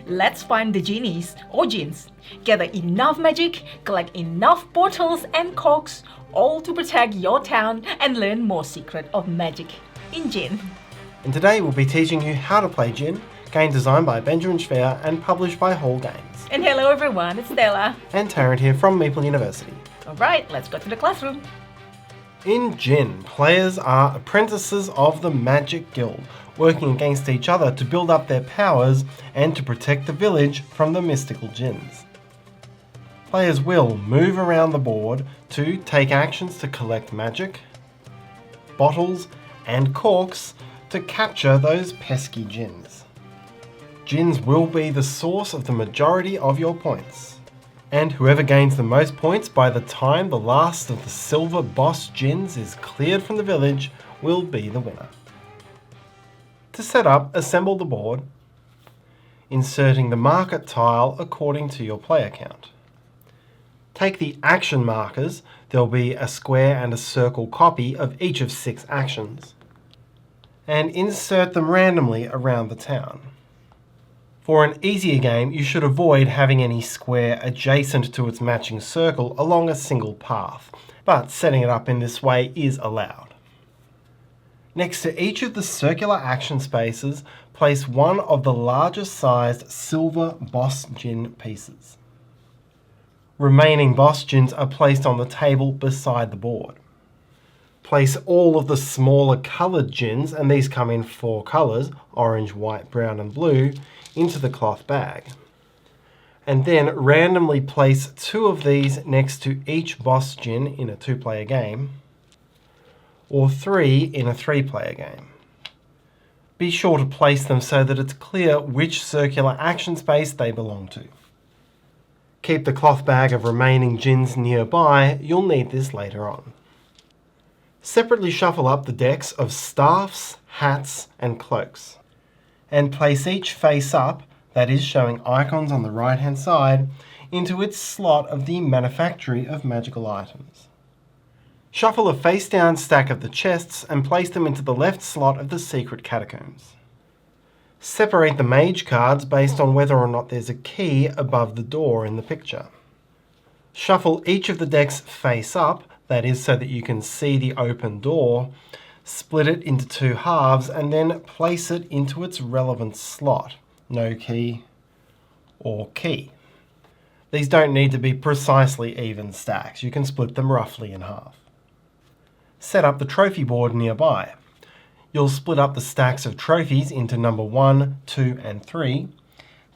Let's find the Genies or Djinns, gather enough magic, collect enough bottles and corks, all to protect your town and learn more secret of magic in Djinn. And today we'll be teaching you how to play Djinn, game designed by Benjamin Schwer and published by Hall Games. And hello everyone, it's Stella. And Tavern here from Meeple University. Alright, let's go to the classroom. In Djinn, players are apprentices of the Magic Guild, working against each other to build up their powers and to protect the village from the mystical Djinns. Players will move around the board to take actions to collect magic, bottles and corks to capture those pesky Djinns. Djinns will be the source of the majority of your points, and whoever gains the most points by the time the last of the silver boss Djinns is cleared from the village will be the winner. To set up, assemble the board, inserting the market tile according to your player count. Take the action markers, there will be a square and a circle copy of each of 6 actions, and insert them randomly around the town. For an easier game, you should avoid having any square adjacent to its matching circle along a single path, but setting it up in this way is allowed. Next to each of the circular action spaces, place one of the largest sized silver boss Djinn pieces. Remaining boss Djinns are placed on the table beside the board. Place all of the smaller coloured Djinns, and these come in 4 colours, orange, white, brown and blue, into the cloth bag. And then randomly place 2 of these next to each boss Djinn in a 2-player game, or 3 in a 3-player game. Be sure to place them so that it's clear which circular action space they belong to. Keep the cloth bag of remaining Djinns nearby, you'll need this later on. Separately shuffle up the decks of staffs, hats and cloaks, and place each face up, that is showing icons on the right hand side, into its slot of the Manufactory of magical items. Shuffle a face down stack of the chests and place them into the left slot of the secret Catacombs. Separate the mage cards based on whether or not there's a key above the door in the picture. Shuffle each of the decks face up, that is so that you can see the open door, split it into 2 halves and then place it into its relevant slot, no key or key. These don't need to be precisely even stacks, you can split them roughly in half. Set up the trophy board nearby. You'll split up the stacks of trophies into number 1, 2 and 3.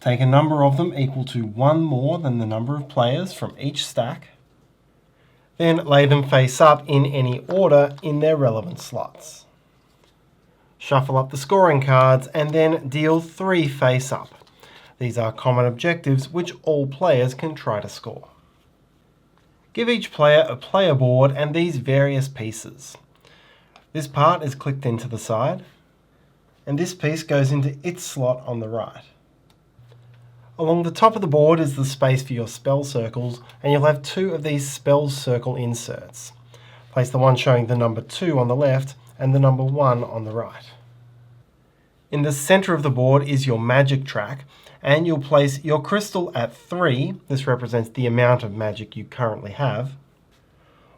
Take a number of them equal to 1 more than the number of players from each stack. Then lay them face up in any order in their relevant slots. Shuffle up the scoring cards and then deal 3 face up. These are common objectives which all players can try to score. Give each player a player board and these various pieces. This part is clicked into the side, and this piece goes into its slot on the right. Along the top of the board is the space for your spell circles, and you'll have 2 of these spell circle inserts. Place the one showing the number 2 on the left and the number 1 on the right. In the centre of the board is your magic track, and you'll place your crystal at 3, this represents the amount of magic you currently have,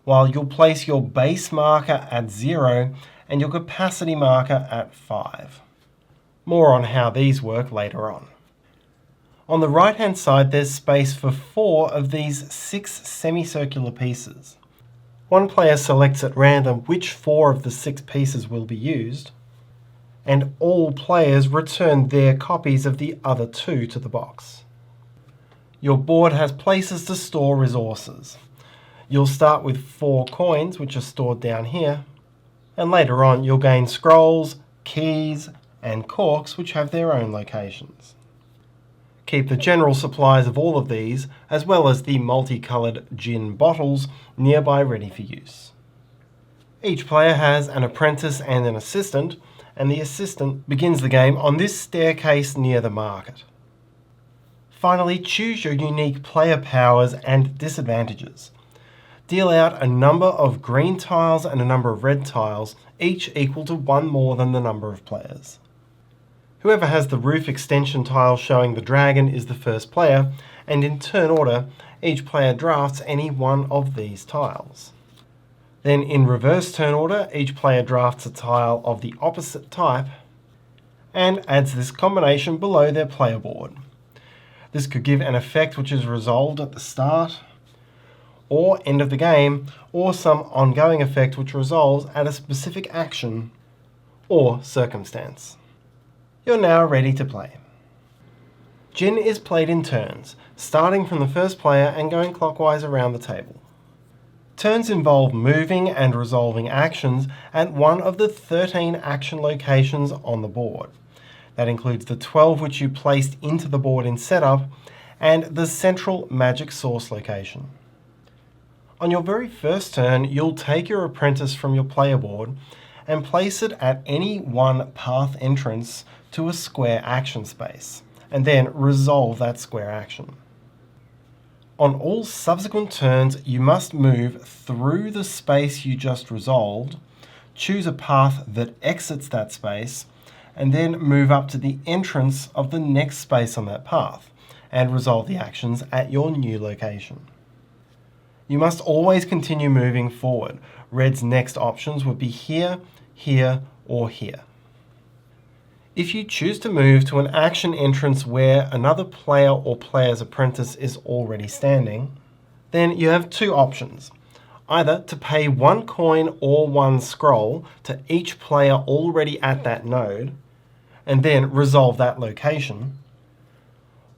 while you'll place your base marker at 0 and your capacity marker at 5. More on how these work later on. On the right hand side there's space for 4 of these 6 semicircular pieces. One player selects at random which 4 of the 6 pieces will be used, and all players return their copies of the other 2 to the box. Your board has places to store resources. You'll start with 4 coins, which are stored down here, and later on you'll gain scrolls, keys, and corks, which have their own locations. Keep the general supplies of all of these, as well as the multicoloured Djinn bottles, nearby ready for use. Each player has an apprentice and an assistant, and the assistant begins the game on this staircase near the market. Finally, choose your unique player powers and disadvantages. Deal out a number of green tiles and a number of red tiles, each equal to 1 more than the number of players. Whoever has the roof extension tile showing the dragon is the first player, and in turn order, each player drafts any one of these tiles. Then in reverse turn order, each player drafts a tile of the opposite type and adds this combination below their player board. This could give an effect which is resolved at the start or end of the game, or some ongoing effect which resolves at a specific action or circumstance. You're now ready to play. Djinn is played in turns, starting from the first player and going clockwise around the table. Turns involve moving and resolving actions at one of the 13 action locations on the board. That includes the 12 which you placed into the board in setup and the central magic source location. On your very first turn, you'll take your apprentice from your player board and place it at any one path entrance to a square action space, and then resolve that square action. On all subsequent turns, you must move through the space you just resolved, choose a path that exits that space, and then move up to the entrance of the next space on that path, and resolve the actions at your new location. You must always continue moving forward. Red's next options would be here, here, or here. If you choose to move to an action entrance where another player or player's apprentice is already standing, then you have two options. Either to pay 1 coin or 1 scroll to each player already at that node, and then resolve that location,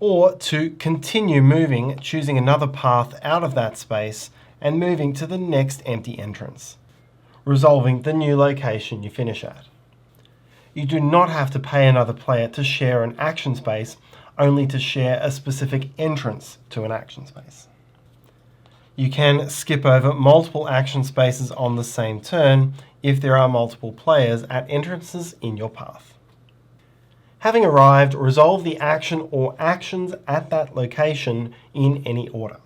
or to continue moving, choosing another path out of that space and moving to the next empty entrance, resolving the new location you finish at. You do not have to pay another player to share an action space, only to share a specific entrance to an action space. You can skip over multiple action spaces on the same turn if there are multiple players at entrances in your path. Having arrived, resolve the action or actions at that location in any order.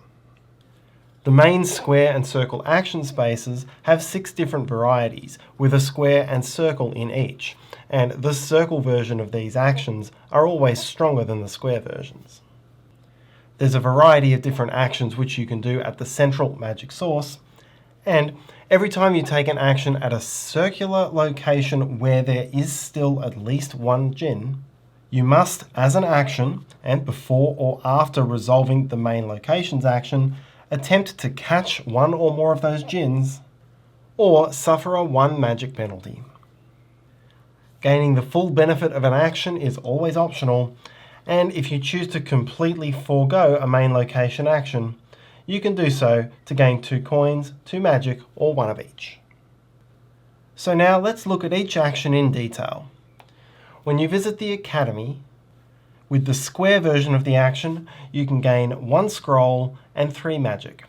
The main square and circle action spaces have 6 different varieties, with a square and circle in each, and the circle version of these actions are always stronger than the square versions. There's a variety of different actions which you can do at the central magic source, and every time you take an action at a circular location where there is still at least 1 Djinn, you must, as an action, and before or after resolving the main location's action, attempt to catch 1 or more of those Djinns, or suffer a 1 magic penalty. Gaining the full benefit of an action is always optional, and if you choose to completely forego a main location action, you can do so to gain 2 coins, 2 magic, or 1 of each. So now let's look at each action in detail. When you visit the Academy, with the square version of the action, you can gain 1 scroll and 3 magic.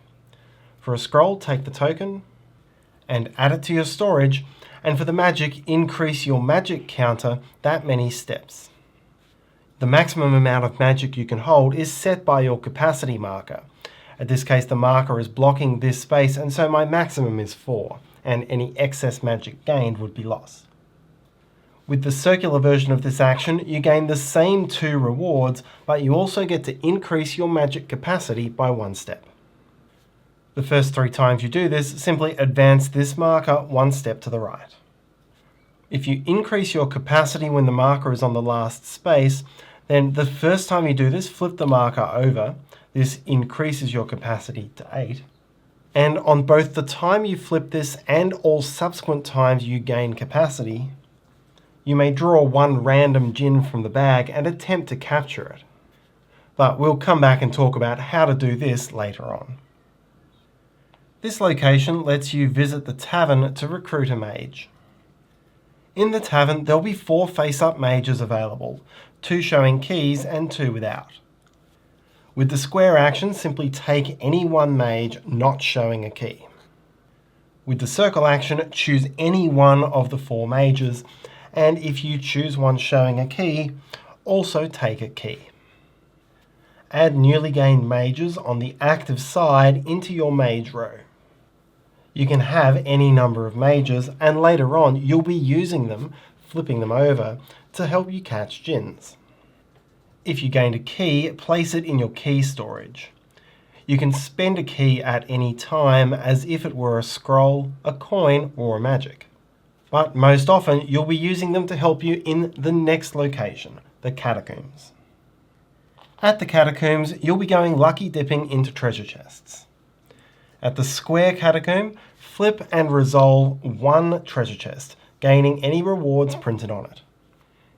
For a scroll, take the token and add it to your storage, and for the magic, increase your magic counter that many steps. The maximum amount of magic you can hold is set by your capacity marker. In this case, the marker is blocking this space, and so my maximum is 4, and any excess magic gained would be lost. With the circular version of this action, you gain the same 2 rewards, but you also get to increase your magic capacity by 1 step. The first 3 times you do this, simply advance this marker 1 step to the right. If you increase your capacity when the marker is on the last space, then the first time you do this, flip the marker over. This increases your capacity to 8. And on both the time you flip this and all subsequent times you gain capacity, you may draw 1 random Djinn from the bag and attempt to capture it. But we'll come back and talk about how to do this later on. This location lets you visit the Tavern to recruit a mage. In the Tavern, there'll be 4 face-up mages available, 2 showing keys and 2 without. With the square action, simply take any 1 mage not showing a key. With the circle action, choose any one of the 4 mages, and if you choose one showing a key, also take a key. Add newly gained mages on the active side into your mage row. You can have any number of mages, and later on you'll be using them flipping them over to help you catch Djinns. If you gained a key, place it in your key storage. You can spend a key at any time as if it were a scroll, a coin, or a magic. But most often you'll be using them to help you in the next location, the Catacombs. At the Catacombs, you'll be going lucky dipping into treasure chests. At the square catacomb, flip and resolve one treasure chest, gaining any rewards printed on it.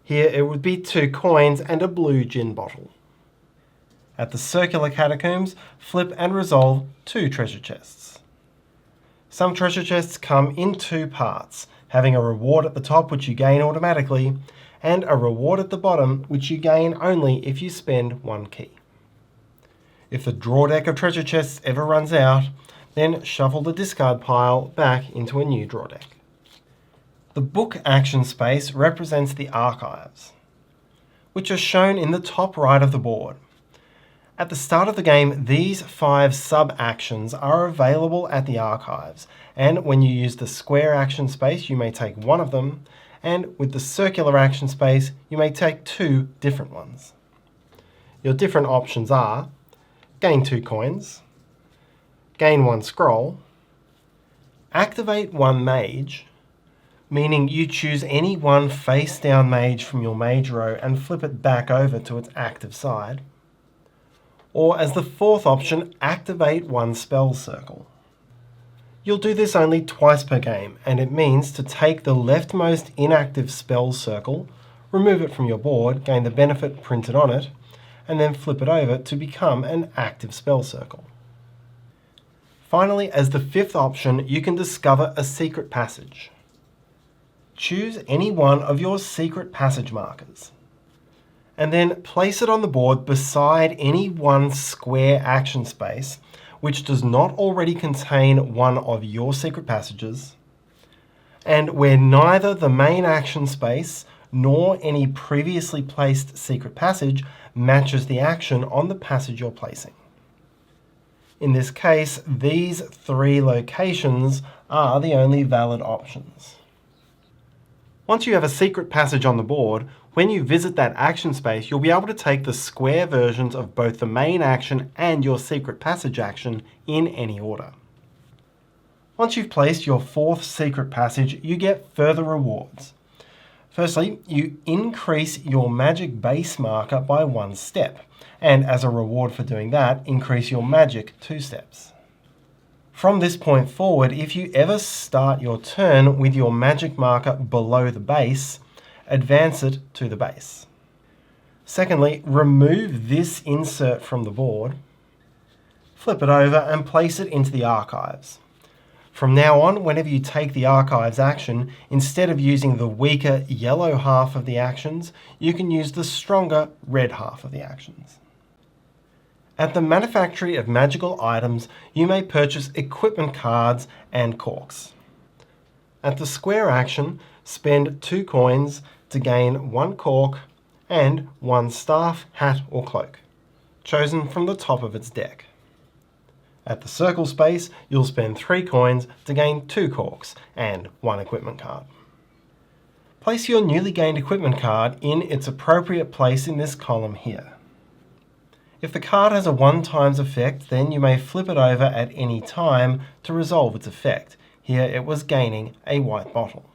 Here it would be 2 coins and a blue gin bottle. At the circular catacombs, flip and resolve 2 treasure chests. Some treasure chests come in 2 parts, having a reward at the top which you gain automatically, and a reward at the bottom which you gain only if you spend 1 key. If the draw deck of treasure chests ever runs out, then shuffle the discard pile back into a new draw deck. The book action space represents the archives, which are shown in the top right of the board. At the start of the game, these 5 sub-actions are available at the archives, and when you use the square action space, you may take one of them, and with the circular action space, you may take 2 different ones. Your different options are gain 2 coins, gain 1 scroll, activate 1 mage, meaning you choose any one face-down mage from your mage row and flip it back over to its active side, or as the 4th option, activate 1 spell circle. You'll do this only twice per game, and it means to take the leftmost inactive spell circle, remove it from your board, gain the benefit printed on it, and then flip it over to become an active spell circle. Finally, as the 5th option, you can discover a secret passage. Choose any one of your secret passage markers, and then place it on the board beside any one square action space which does not already contain one of your secret passages, and where neither the main action space nor any previously placed secret passage matches the action on the passage you're placing. In this case, these 3 locations are the only valid options. Once you have a secret passage on the board, when you visit that action space, you'll be able to take the square versions of both the main action and your secret passage action in any order. Once you've placed your 4th secret passage, you get further rewards. Firstly, you increase your magic base marker by 1 step, and as a reward for doing that, increase your magic 2 steps. From this point forward, if you ever start your turn with your magic marker below the base, advance it to the base. Secondly, remove this insert from the board, flip it over and place it into the archives. From now on, whenever you take the archives action, instead of using the weaker yellow half of the actions, you can use the stronger red half of the actions. At the Manufactory of magical items, you may purchase equipment cards and corks. At the square action, spend 2 coins to gain 1 cork and 1 staff, hat or cloak, chosen from the top of its deck. At the circle space, you'll spend 3 coins to gain 2 corks and 1 equipment card. Place your newly gained equipment card in its appropriate place in this column here. If the card has a 1x effect, then you may flip it over at any time to resolve its effect. Here it was gaining a white bottle.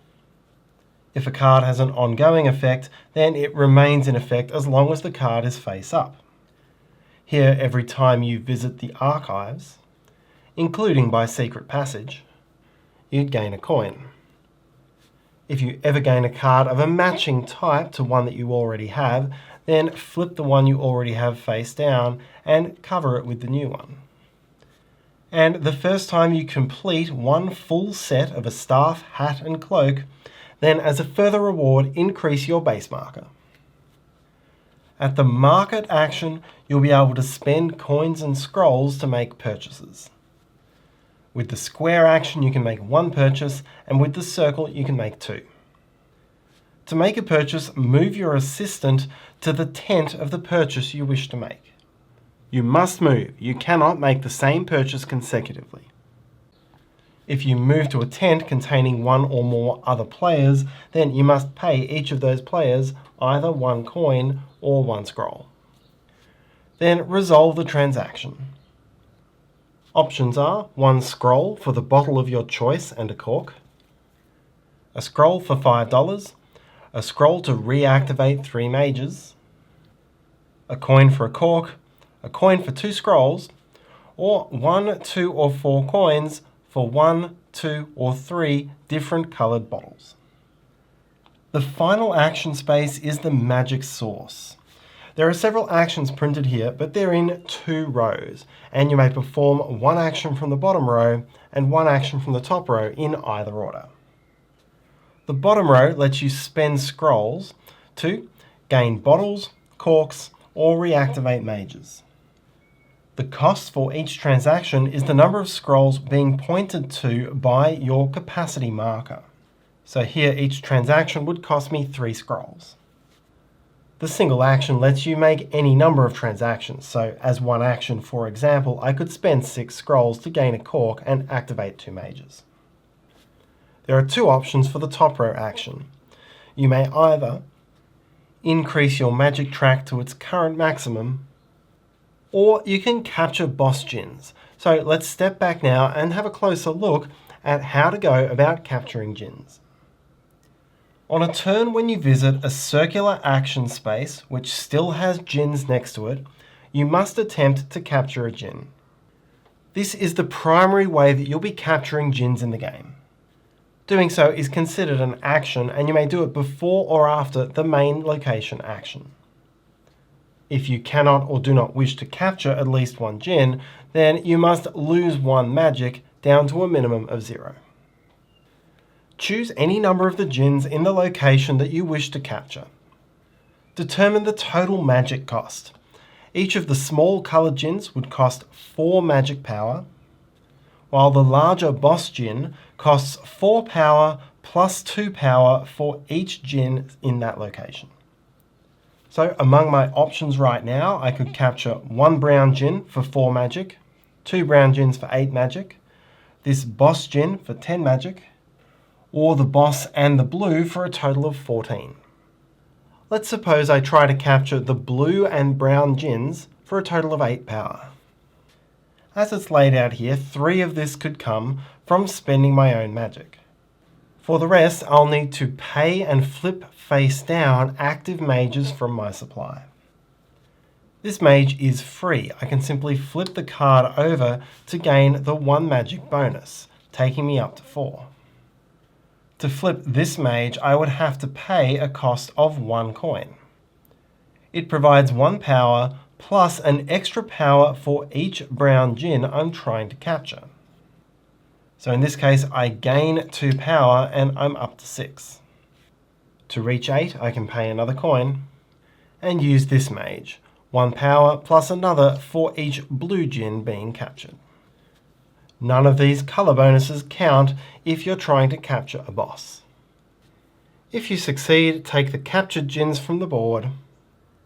If a card has an ongoing effect, then it remains in effect as long as the card is face up. Here, every time you visit the archives, including by secret passage, you gain a coin. If you ever gain a card of a matching type to one that you already have, then flip the one you already have face down and cover it with the new one. And the first time you complete 1 full set of a staff, hat and cloak, then as a further reward, increase your base marker. At the market action, you'll be able to spend coins and scrolls to make purchases. With the square action, you can make 1 purchase, and with the circle, you can make 2. To make a purchase, move your assistant to the tent of the purchase you wish to make. You must move. You cannot make the same purchase consecutively. If you move to a tent containing one or more other players, then you must pay each of those players either 1 coin or 1 scroll. Then resolve the transaction. Options are 1 scroll for the bottle of your choice and a cork, a scroll for $5, a scroll to reactivate 3 mages, a coin for a cork, a coin for 2 scrolls, or 1, 2, or 4 coins for 1, 2, or 3 different coloured bottles. The final action space is the magic source. There are several actions printed here, but they're in 2 rows, and you may perform 1 action from the bottom row and 1 action from the top row in either order. The bottom row lets you spend scrolls to gain bottles, corks, or reactivate mages. The cost for each transaction is the number of scrolls being pointed to by your capacity marker. So here each transaction would cost me 3 scrolls. The single action lets you make any number of transactions, so as 1 action, for example, I could spend 6 scrolls to gain a cork and activate 2 mages. There are 2 options for the top row action. You may either increase your magic track to its current maximum, or you can capture boss Djinns. So let's step back now and have a closer look at how to go about capturing Djinns. On a turn when you visit a circular action space which still has Djinns next to it, you must attempt to capture a Djinn. This is the primary way that you'll be capturing Djinns in the game. Doing so is considered an action, and you may do it before or after the main location action. If you cannot or do not wish to capture at least 1 Djinn, then you must lose 1 magic down to a minimum of 0. Choose any number of the Djinns in the location that you wish to capture. Determine the total magic cost. Each of the small coloured Djinns would cost 4 magic power, while the larger boss Djinn costs 4 power plus 2 power for each Djinn in that location. So among my options right now, I could capture 1 brown Djinn for 4 magic, 2 brown Djinns for 8 magic, this boss Djinn for 10 magic, or the boss and the blue for a total of 14. Let's suppose I try to capture the blue and brown Djinns for a total of 8 power. As it's laid out here, 3 of this could come from spending my own magic. For the rest, I'll need to pay and flip face down active mages from my supply. This mage is free. I can simply flip the card over to gain the 1 magic bonus, taking me up to 4. To flip this mage, I would have to pay a cost of 1 coin. It provides 1 power plus an extra power for each brown Djinn I'm trying to capture. So in this case, I gain 2 power and I'm up to 6. To reach 8, I can pay another coin and use this mage, 1 power plus another for each blue Djinn being captured. None of these colour bonuses count if you're trying to capture a boss. If you succeed, take the captured Djinns from the board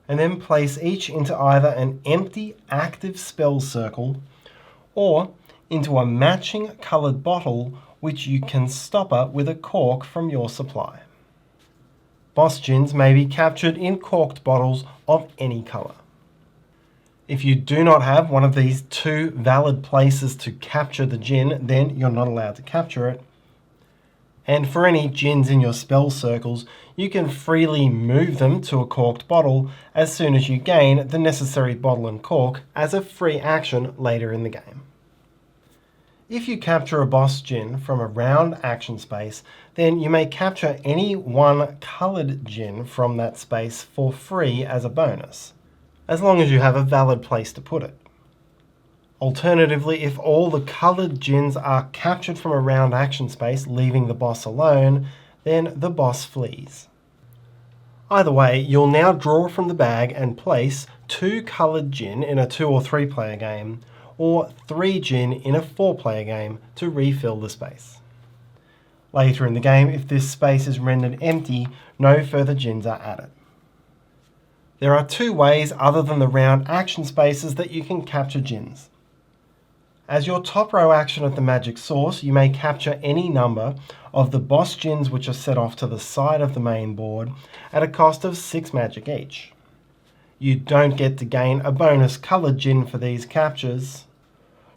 and then place each into either an empty active spell circle or into a matching coloured bottle which you can stopper with a cork from your supply. Boss Djinns may be captured in corked bottles of any colour. If you do not have one of these 2 valid places to capture the Djinn, then you're not allowed to capture it. And for any Djinns in your spell circles, you can freely move them to a corked bottle as soon as you gain the necessary bottle and cork as a free action later in the game. If you capture a boss Djinn from a round action space, then you may capture any 1 coloured Djinn from that space for free as a bonus, as long as you have a valid place to put it. Alternatively, if all the coloured Djinns are captured from a round action space, leaving the boss alone, then the boss flees. Either way, you'll now draw from the bag and place 2 coloured Djinn in a 2 or 3 player game, or 3 Djinn in a 4 player game to refill the space. Later in the game, if this space is rendered empty, no further Djinns are added. There are 2 ways other than the round action spaces that you can capture Djinns. As your top row action at the magic source, you may capture any number of the boss Djinns which are set off to the side of the main board at a cost of 6 magic each. You don't get to gain a bonus coloured Djinn for these captures,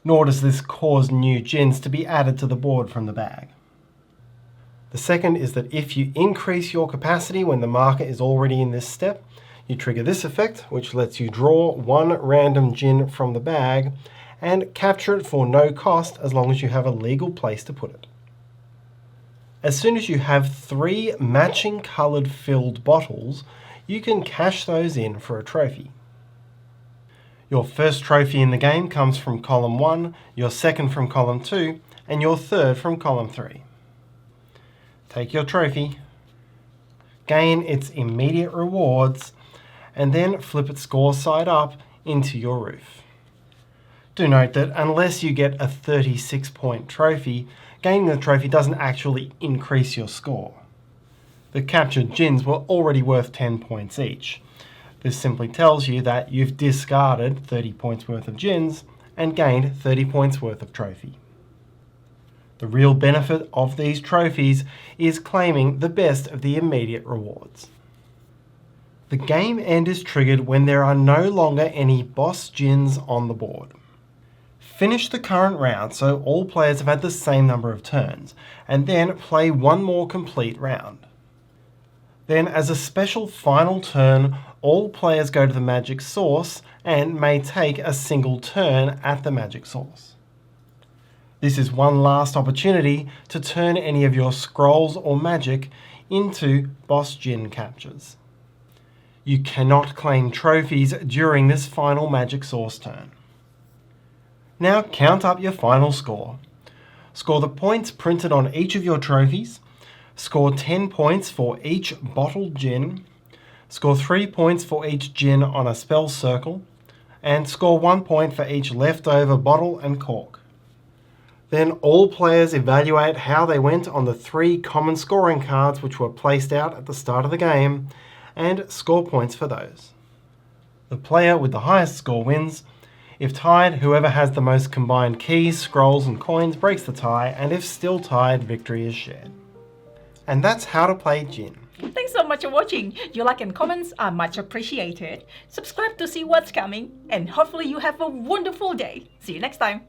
nor does this cause new Djinns to be added to the board from the bag. The second is that if you increase your capacity when the marker is already in this step, you trigger this effect, which lets you draw one random Djinn from the bag and capture it for no cost as long as you have a legal place to put it. As soon as you have 3 matching coloured filled bottles, you can cash those in for a trophy. Your first trophy in the game comes from column 1, your second from column 2, and your third from column 3. Take your trophy, gain its immediate rewards, and then flip it score side up into your roof. Do note that unless you get a 36-point trophy, gaining the trophy doesn't actually increase your score. The captured Djinns were already worth 10 points each. This simply tells you that you've discarded 30 points worth of Djinns and gained 30 points worth of trophy. The real benefit of these trophies is claiming the best of the immediate rewards. The game end is triggered when there are no longer any boss Djinns on the board. Finish the current round so all players have had the same number of turns, and then play one more complete round. Then, as a special final turn, all players go to the magic source and may take a single turn at the magic source. This is one last opportunity to turn any of your scrolls or magic into boss Djinn captures. You cannot claim trophies during this final magic source turn. Now count up your final score. Score the points printed on each of your trophies, score 10 points for each bottled Djinn, score 3 points for each Djinn on a spell circle, and score 1 point for each leftover bottle and cork. Then all players evaluate how they went on the 3 common scoring cards which were placed out at the start of the game, and score points for those. The player with the highest score wins. If tied, whoever has the most combined keys, scrolls and coins breaks the tie, and if still tied, victory is shared. And that's how to play Djinn. Thanks so much for watching. Your like and comments are much appreciated. Subscribe to see what's coming, and hopefully you have a wonderful day. See you next time.